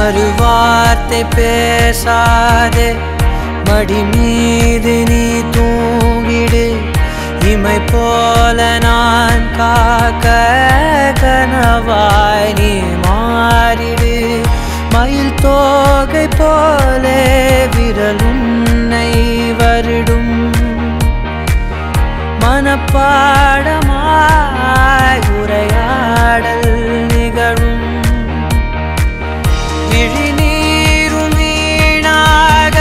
மறுவார்த்தை பேசாதே மடி மீது நீ தூங்கிடு இமை போல நான் காக்க கனவாய் நீ மாறிடு மயில் தோகை போலே விரலுன்னை வருடும் மனப்பாடமாய் உரையாடல் நிகழும் விழிநீரும் வீணாக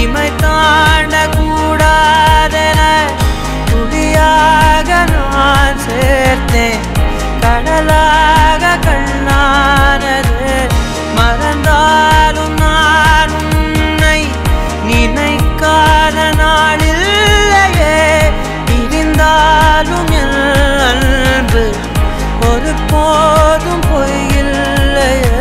இமை தாண்ட கூடாதென துளியாக நான் சேர்த்தேன் கடலாக கண்ணானது மறந்தாலும் நான் உன்னை நினைக்காத நாளில்லையே இருந்தாலும் என் அன்பு ஒரு போதும் பொய்யில்லையே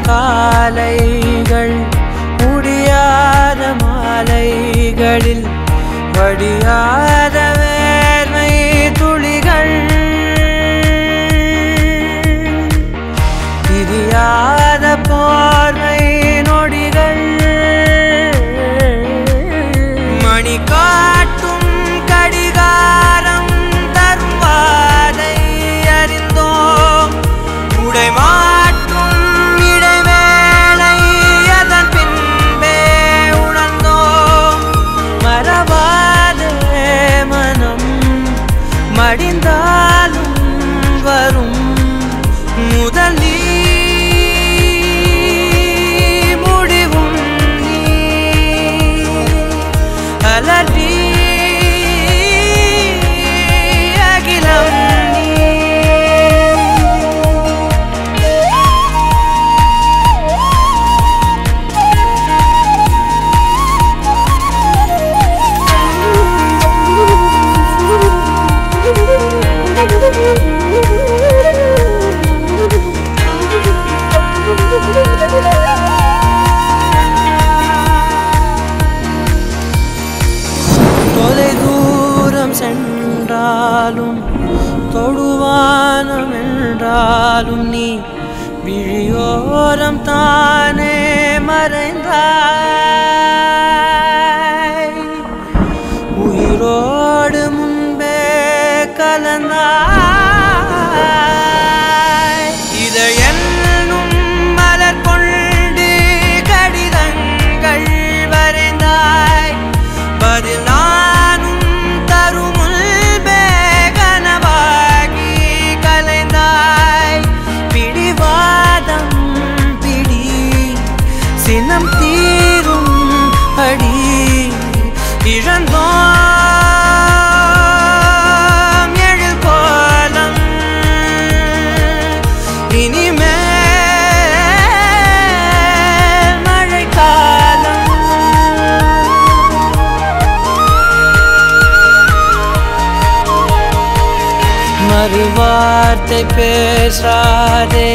காலைகள் முடியாத மாலைகளில் வடியாத வேர்வை துளிகள் பிரியாத போர்வை நொடிகள் மணி காட்டும் கடிகாரம் தரும் வாதை அறிந்தோம் உடை மடிந்தாலும் வரும் முதல் நீ முடிவும் நீ அலறி அகிலம் தொலை தூரம் சென்றாலும் தொடுவானம் என்றாலும் நீ விழியோரம் தானே மறைந்தாய் உயிரோடு முன்பே கலந்தாய் இதை என்னும் மலர் கொண்டு கடிதங்கள் வரைந்தாய் பதில் நானும் தரும் முன்பே கனவாகி கலைந்தாய் பிடிவாதம் பிடி சினம் தீரும் அடி இழந்தோம் எழில் கோலம் இனிமேல் மழைக்காலம் மறுவார்த்தை பேசாதே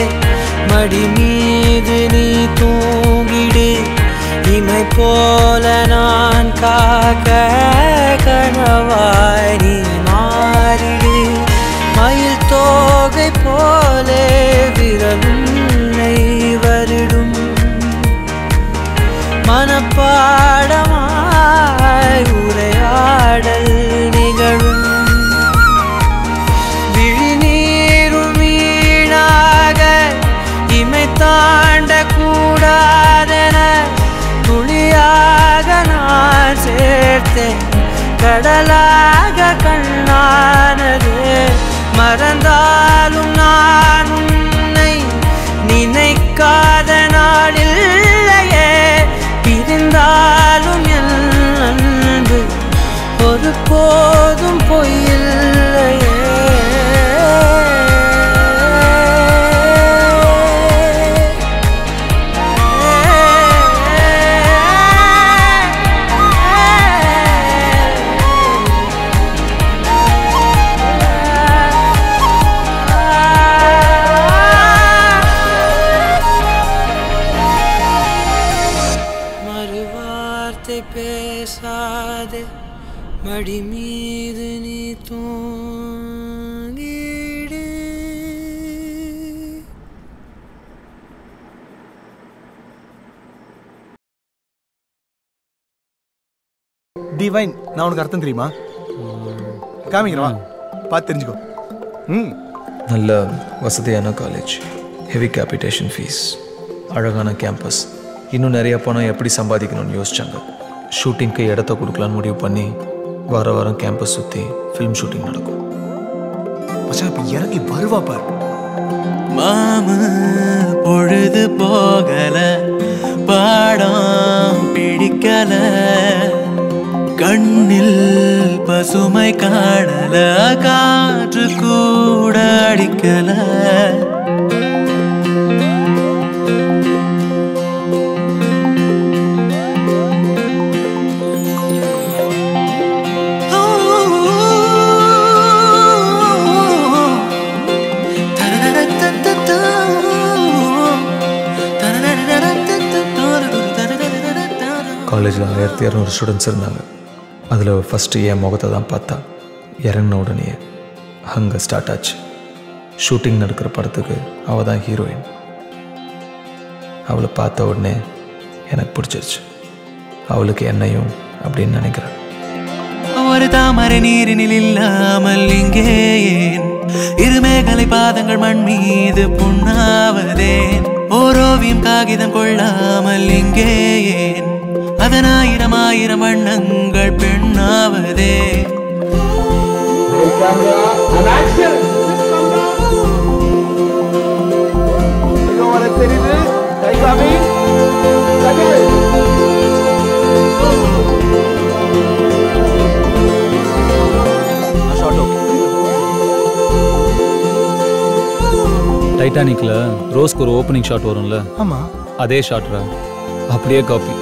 மடி மீது நீ தூங்கிடு இமை போல நான் காக்க கனவாய் நீ மாறிடு மயில் தோகை போலே விரலுன்னை வருடும் மனப்பாடமாய் உரையாடல் நிகழும் விழிநீரும் வீணாக இமை தாண்ட கூடாதென துளியாக நான் சேர்த்தேன் கடலாக கண்ணானது மறந்தாலும் நான் உன்னை நினைக்காத நாளில்லையே இருந்தாலும் என் அன்பு ஒரு போதும் பொய்யில்லையே வார்த்தை பேசாதே மடி மீது நீ தூங்கிடு. டிவைன் நான் உனக்கு அர்த்தம் தெரியுமா? காமிக்கிறவா பார்த்து தெரிஞ்சுக்கோ. நல்ல வசதியான காலேஜ், ஹெவி கேபிட்டேஷன் ஃபீஸ், அழகான கேம்பஸ், இன்னும் நிறையா பணம் எப்படி சம்பாதிக்கணும்னு யோசிச்சாங்க. ஷூட்டிங்க்கு இடத்த கொடுக்கலான்னு முடிவு பண்ணி வார வாரம் கேம்பஸ் சுற்றி ஃபிலிம் ஷூட்டிங் நடக்கும். மச்சான் இப்போ இறங்கி வருவா பாரு. மாமு பொழுது போகல, பாடம் பிடிக்கல, கண்ணில் பசுமை காணல, காற்று கூட அடிக்கல. காலேஜில் 1200 ஸ்டூடெண்ட்ஸ் இருந்தாங்க. அதில் ஃபஸ்ட்டு என் முகத்தை தான் பார்த்தா. இறங்கின உடனே அங்கே ஸ்டார்ட் ஆச்சு. ஷூட்டிங் நடக்கிற படத்துக்கு அவள் தான் ஹீரோயின். அவளை பார்த்த உடனே எனக்கு பிடிச்சிருச்சு. அவளுக்கு என்னையும் அப்படின்னு நினைக்கிறேன். ஒரு தாமரை நீரினில் இல்லாமல் இங்கே ஏன் இருமேகலை பாதங்கள் மண் மீது புண்ணாவதேன்? ஓரோவியம் காகிதம் கொள்ளாமல் இங்கே ஏன் அதன் ஆயிரம் ஆயிரம் வண்ணங்கள் பெண்ணாவதே? டைட்டானிக்ல ரோஸ்க்கு ஒரு ஓப்பனிங் ஷாட் வரும்ல, ஆமா அதே ஷாட்ரா, அப்படியே காப்பி.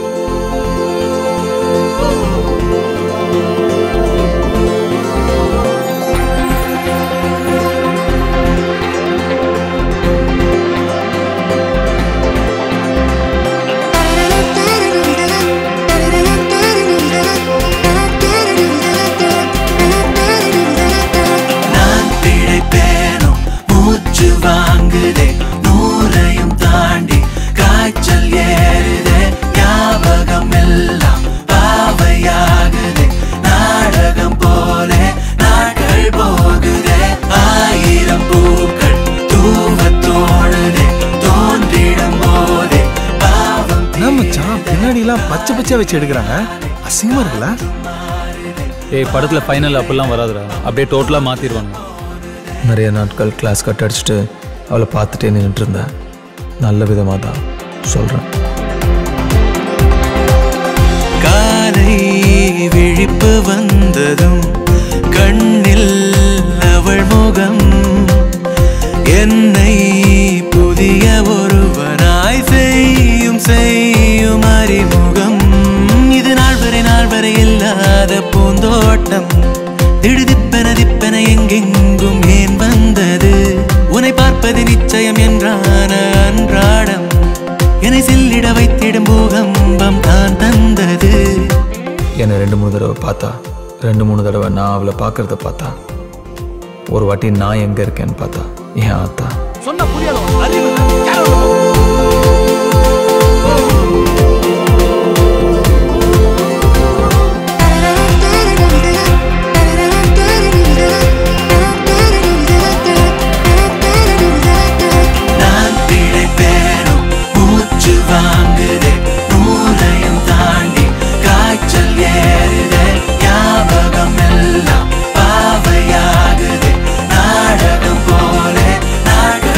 பச்சை பச்சையா வச்சு எடுக்கிறாங்க, அசிங்கமா இருக்குல்ல? ஏய், படத்துல ஃபைனல் அப்படிலாம் வராதுடா, அப்படியே டோட்டலா மாத்திடுவாங்க. நிறைய நாட்கள் கிளாஸ் கட் அடிச்சுட்டு அவளை பார்த்துட்டே நின்றுட்டு இருந்தேன். நல்ல விதமாக தான் சொல்கிறேன். காலை விழிப்பு வந்ததும் கண்ணில் அவள் முகம் என்னை புதிய ஒருவனாய் செய்யும் செய்யும் அறிமுகம். இது நாள் வரை இல்லாத பூந்தோட்டம், திடுதிப்பென எங்கெங்கும் ஏன் வந்தது? உன்னை பார்ப்பது நிச்சயம் என்றான அன்றாடம், என்னை செல்லிட வைத்திடும் பூகம்பம் தான் தந்தது. என்னை 2-3 தடவை பார்த்தா, 2-3 தடவை நான் அவளை பார்க்கறத பார்த்தா, ஒரு வாட்டி நான் எங்கே இருக்கேன்னு பார்த்தா என் ஆத்தா. சொன்ன புரியாதோ? நாடகம் போலே நாடகம்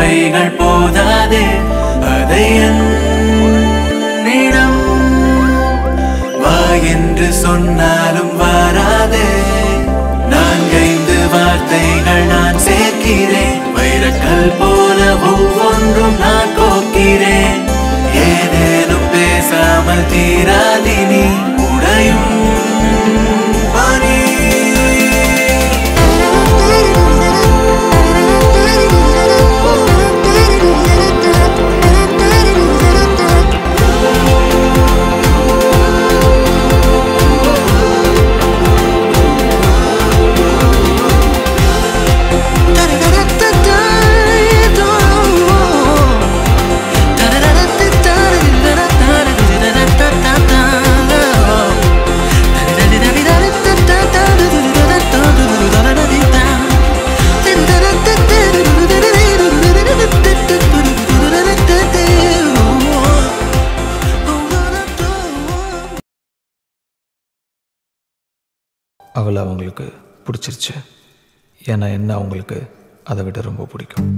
வார்த்தைகள் போதாதே அதை என்னிடம் வா என்று சொன்னாலும் வராதே 4-5 வார்த்தைகள் நான் சேர்க்கிறேன் வைரக்கல் போல ஒவ்வொன்றும் நான் கோக்கிறேன் ஏதேனும் பேசாமல் தீராதினி உடையும் பனி அவளை அவங்களுக்கு பிடிச்சிருச்சு. ஏன்னா என்ன அவங்களுக்கு அதை விட ரொம்ப பிடிக்கும்.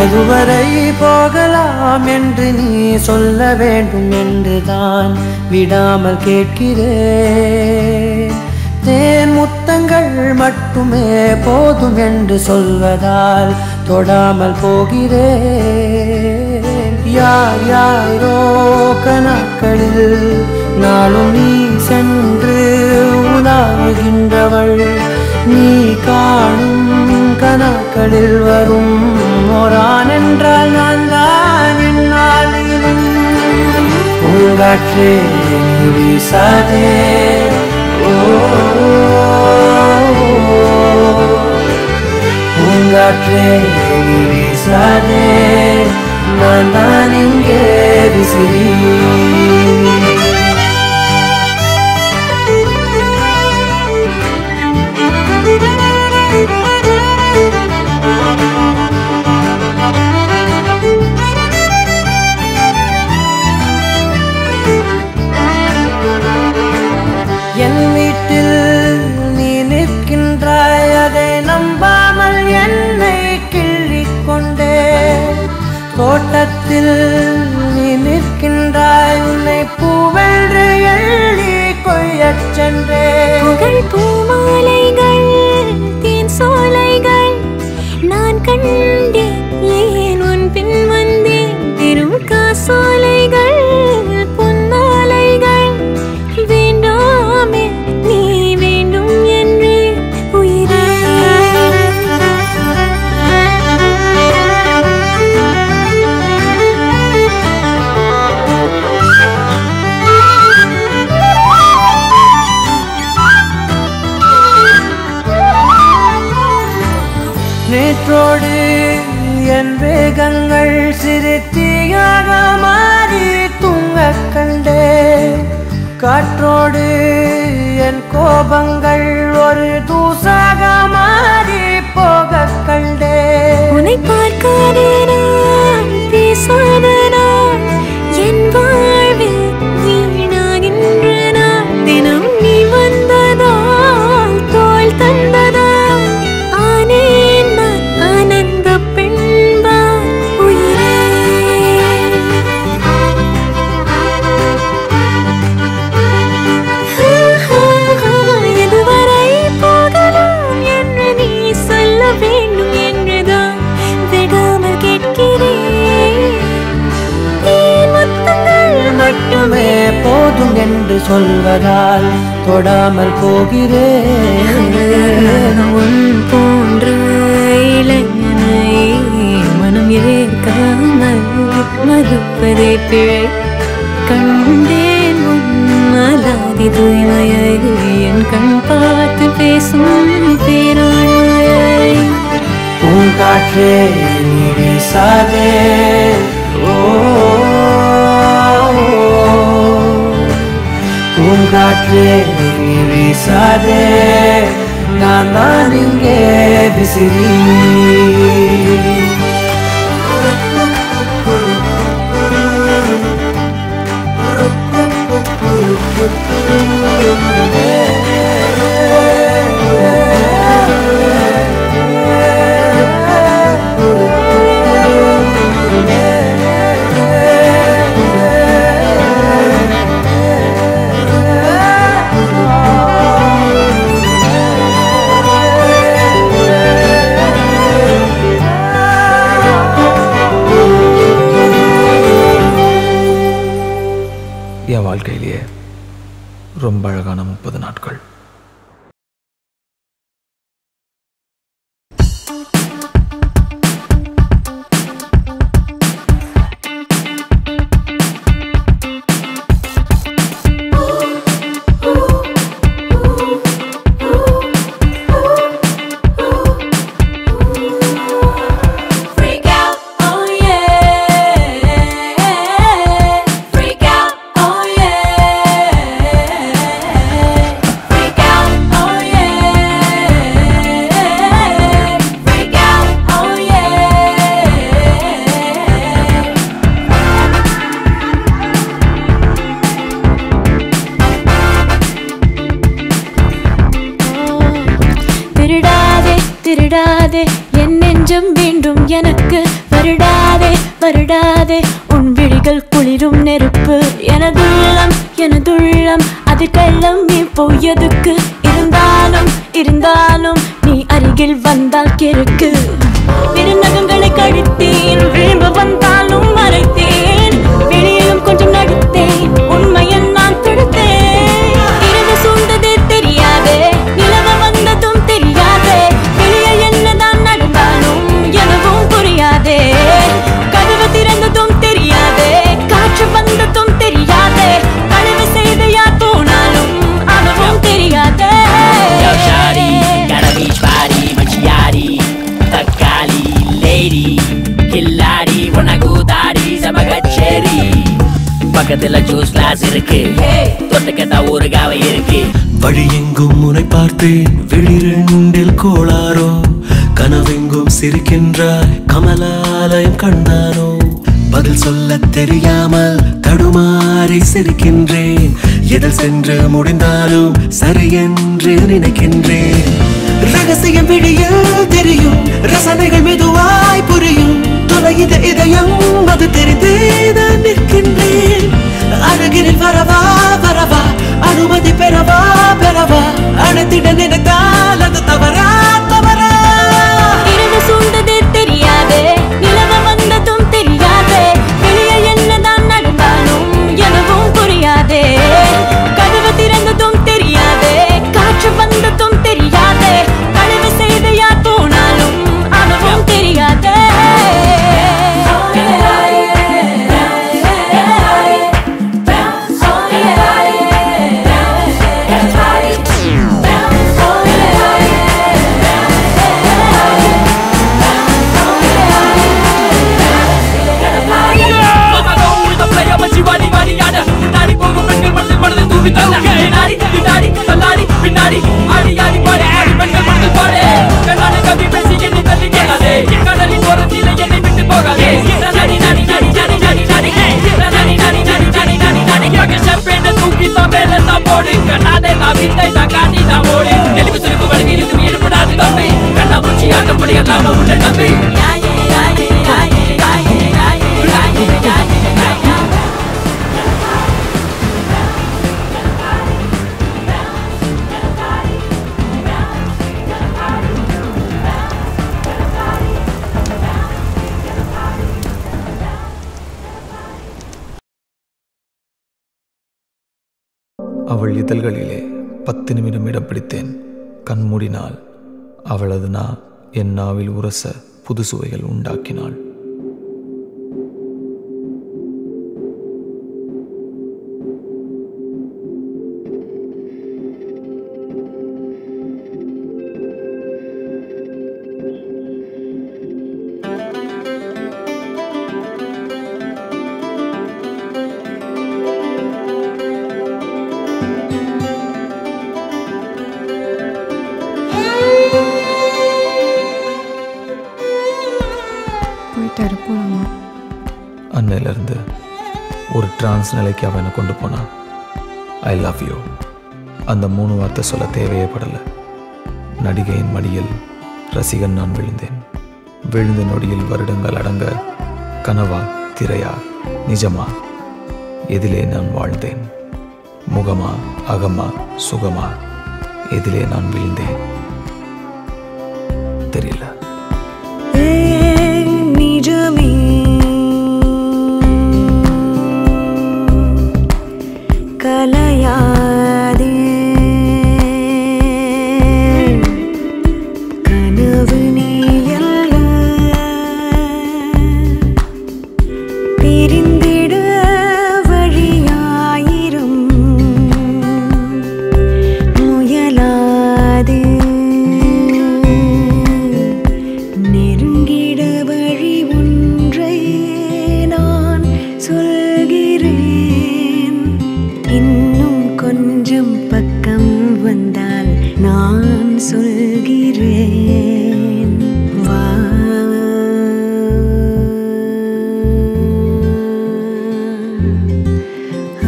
எதுவரை போகலாம் என்று நீ சொல்ல வேண்டும் என்றுதான் விடாமல் கேட்கிறேன். தேன் முத்தங்கள் மட்டுமே போதும் என்று சொல்வதால் தொடாமல் போகிறேன். யார் யாரோ கணக்களில் நாளும் நீ சென்று உலாவுகின்றவள். நீ காணும் கணக்களில் வரும் ஓரான் என்றால் நான் தான் என்னாலும். பூங்காற்றே நீ வீசாதே, பூங்காற்றே நீ வீசாதே, நான் தான் இங்கே விசிறி. என் வீட்டில் நீ நிற்கின்றாய், அதை நம்பாமல் என்னை கிள்ளிக்கொண்டே. தோட்டத்தில் நீ நிற்கின்றாய், உன்னை பூவென்று எள்ளி கொய்யச் சென்றே. புகழ் பூமாலைகள் தேன் சோலைகள் நான் கண்டேன், ஏன் உன் பின் வந்தேன். பெரும் காசோலைகள் பொன்னாலைகள் வேண்டாமே நீ வேண்டும் என்று உயிரே. நேற்றோடு என் வேகங்கள் சிறுத்தியாக மாறி தூங்கக் கண்டே. காற்றோடு என் கோபங்கள் ஒரு தூசாக மாறி போகக் கண்டே. உன்னை பார்க்காத நான், பேசாத நான், என் வாழ்வில் வீணாகின்ற நான். தினம் நீ வந்ததால், தோள் தந்ததால் ஆனேன் நான் ஆனந்த பெண்பான் உயிரே. எதுவரை போகலாம் என்று நீ சொல்ல வேண்டும் என்றுதான் என்று சொல்வதால் தொடாமல் போகிறேன். உன் போன்ற இளைஞனை மனம் ஏற்காமல் மறுப்பதே பிழை. கண்டேன் உன் அலாதி தூய்மையை, என் கண் பார்த்து பேசும் பேராண்மையை. பூங்காற்றே நீ வீசாதே, பூங்காற்றே நீ வீசாதே, நான் தான் இங்கே விசிறி. என் வாழ்க்கையிலேயே ரொம்ப அழகான 30 நாட்கள். திருடாதே என் நெஞ்சம் வேண்டும் எனக்கு. வருடாதே வருடாதே உன் விழிகள் குளிரும் நெருப்பு. எனதுள்ளம் அது கள்ளம் இப்போ எதுக்கு? இருந்தாலும் நீ அருகில் வந்தால் கிறுக்கு. விருநகங்களை கழித்தேன், விழும்பு வந்தாலும் மறைத்தேன். வெளியிலும் கொஞ்சம் நடித்தேன், உண்மையில் நான் துடுத்தேன். இரவு சூழ்ந்ததே தெரியாதே, நிலவ வந்ததும் தெரியாதே. வெளியே என்னதான் நடந்தாலும் எனவும் புரியாதே. கதவு திறந்ததும் தெரியாதே, காற்று வந்ததும் தெரியாதே. கனவு செய்த யார் போனாலும் அதுவும் தெரியாதே. பக்கத்துல ஜூஸ் கிளாஸ் இருக்கு, தொட்டுக்கத்தா ஊறுகாவை இருக்கு. வழியெங்கும் முனை பார்த்தேன், வெளிரெண்டில் கோளாரோ. கனவெங்கும் சிரிக்கின்றாய், கமலாலயம் கண்டானோ. பதில் சொல்ல தெரியாமல் தடுமாறி சிரிக்கின்றேன். எதில் சென்று முடிந்தாலும் சரி என்று நினைக்கின்றேன். ரகசியம் விழியில் தெரியும், ரசனைகள் மெதுவாய் புரியும். தொலைந்த இதயம் அது தெரிந்தேதான் நிற்கின்றேன். அழகினில் வரவா வரவா, அனுமதி பெறவா பெறவா. அணைத்திட நினைத்தால் அது தவறா தவறா. இரவு சூழ்ந்ததே தெரியாதே, நிலவ வந்ததும் தெரியாதே. வெளியே என்னதான் நடந்தாலும் எனவும் புரியாதே. கதவு திறந்ததும் தெரியாதே, காற்று வந்ததும் தெரியாதே. கனவு செய்த யார் போனாலும் அதுவும் தெரியாதே. அவள் இதழ்களிலே 10 நிமிடம் இடம் பிடித்தேன். கண் மூடினாள். அவளது நான் என் நாவில் உரச புது சுவைகள் உண்டாக்கினாள். அன்னையிலிருந்து ஒரு டிரான்ஸ் நிலைக்கு அவனை கொண்டு போனான். ஐ லவ் யூ அந்த 3 வார்த்தை சொல்ல தேவையே படலை. நடிகையின் மடியில் ரசிகன் நான் விழுந்தேன். விழுந்த நொடியில் வருடங்கள் அடங்க கனவா திரையா நிஜமா எதிலே நான் வாழ்ந்தேன்? முகமா அகமா சுகமா எதிலே நான் விழுந்தேன் தெரியல. நிஜமே கலையாதே கனவு நீயல்ல பிரிந்திட வழியாயிரம் முயலாதே நெருங்கிட வழி ஒன்றை நான் சொல்கிறேன். இன்னும் கொஞ்சம் பக்கம் வந்தால் நான் சொல்கிறேன். வா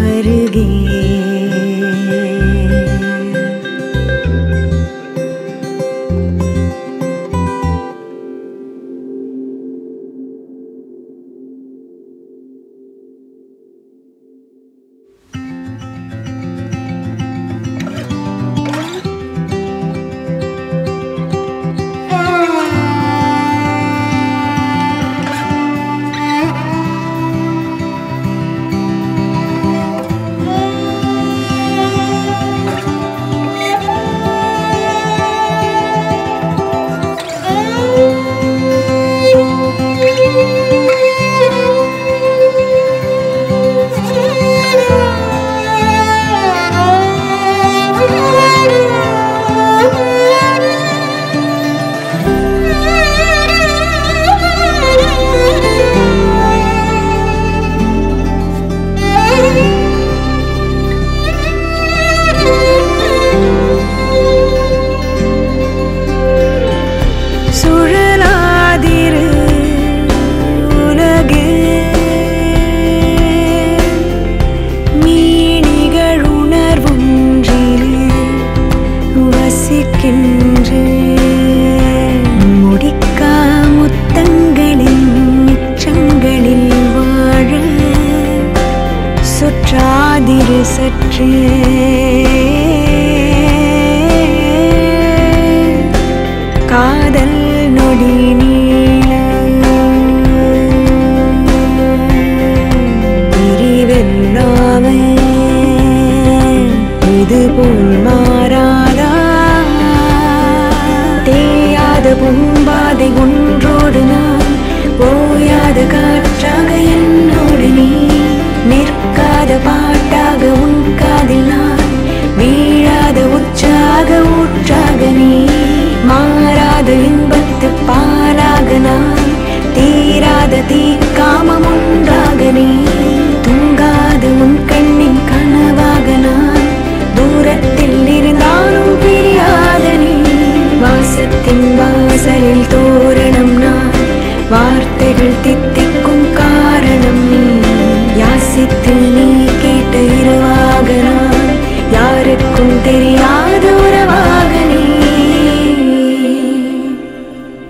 அருகே முடிக்கா முத்தங்களின் நிச்சங்களில் வாழ சுற்றாதிரு சற்றே காதல் நொடி நீள பிரிவெல்லாமே இதுபோல் மாறாதா தேயாத பூம்பாதை ஒன்றோடு நான் போயாத காற்றாக என்னோடு நீ நிற்காத பாட்டாக உன் காதில் நான் வீழாத உற்சாக ஊற்றாக நீ மாறாத இன்பத்து பாலாக நான் தீராத தீக்காமம் ஒன்றாக நீ தூங்காத உன் கண்ணின் கனவாக நான் தூரத்தில் இருந்தாலும் பிரியாத நீ வாசத்தின் வாசலில் தோரணம் நான் வார்த்தைகள் தித்திக்கும் காரணம் நீ யாசித்து நீ கேட்ட இரவாக நான் யாருக்கும் தெரியாது